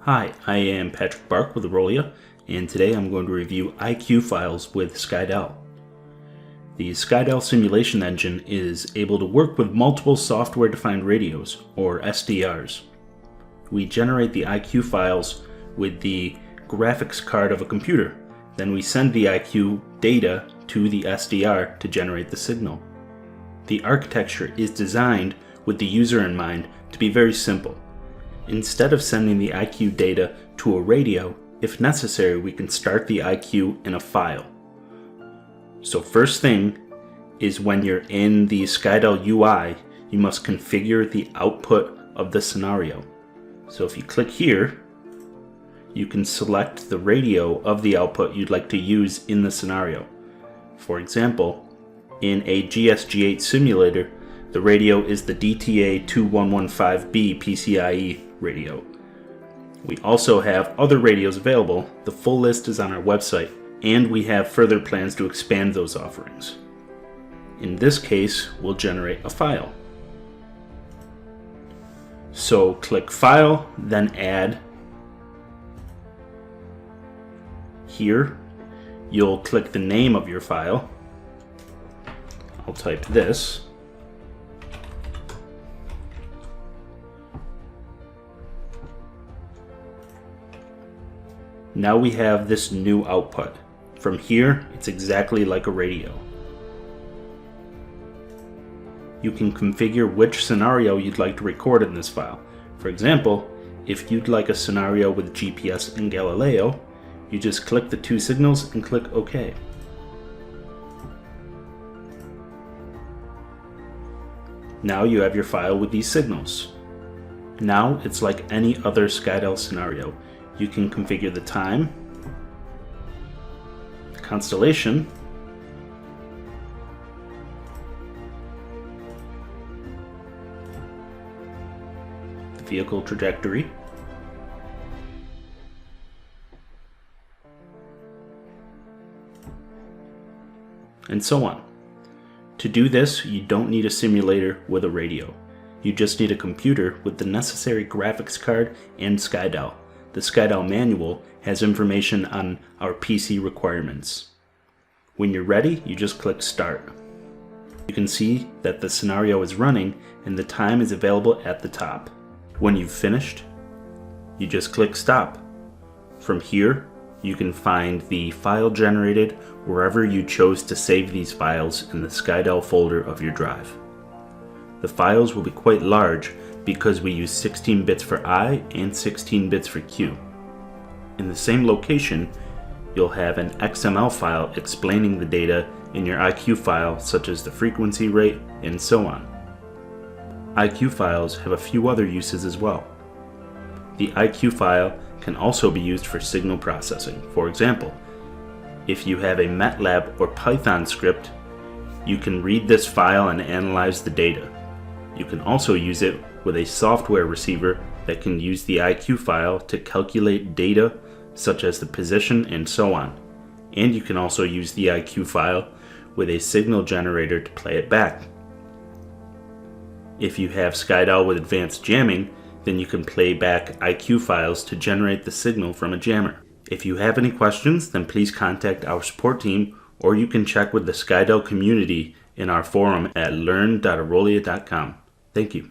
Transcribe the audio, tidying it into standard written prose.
Hi, I am Patrick Bark with Aurelia, and today I'm going to review IQ files with Skydel. The Skydel Simulation Engine is able to work with multiple software-defined radios, or SDRs. We generate the IQ files with the graphics card of a computer. Then we send the IQ data to the SDR to generate the signal. The architecture is designed with the user in mind to be very simple. Instead of sending the IQ data to a radio, if necessary, we can start the IQ in a file. So first thing is when you're in the Skydel UI, you must configure the output of the scenario. So if you click here, you can select the radio of the output you'd like to use in the scenario. For example, in a GSG8 simulator, the radio is the DTA2115B PCIe radio. We also have other radios available. The full list is on our website, and we have further plans to expand those offerings. In this case, we'll generate a file. So click File, then Add. Here, you'll click the name of your file. I'll type this. Now we have this new output. From here, it's exactly like a radio. You can configure which scenario you'd like to record in this file. For example, if you'd like a scenario with GPS and Galileo, you just click the two signals and click OK. Now you have your file with these signals. Now it's like any other Skydel scenario. You can configure the time, the constellation, the vehicle trajectory, and so on. To do this, you don't need a simulator with a radio. You just need a computer with the necessary graphics card and Skydel. The Skydel manual has information on our PC requirements. When you're ready, you just click Start. You can see that the scenario is running and the time is available at the top. When you've finished, you just click Stop. From here, you can find the file generated wherever you chose to save these files in the Skydel folder of your drive. The files will be quite large because we use 16 bits for I and 16 bits for Q. In the same location, you'll have an XML file explaining the data in your IQ file, such as the frequency rate and so on. IQ files have a few other uses as well. The IQ file can also be used for signal processing. For example, if you have a MATLAB or Python script, you can read this file and analyze the data. You can also use it with a software receiver that can use the IQ file to calculate data such as the position and so on. And you can also use the IQ file with a signal generator to play it back. If you have Skydel with advanced jamming, then you can play back IQ files to generate the signal from a jammer. If you have any questions, then please contact our support team, or you can check with the Skydel community in our forum at learn.aurelia.com. Thank you.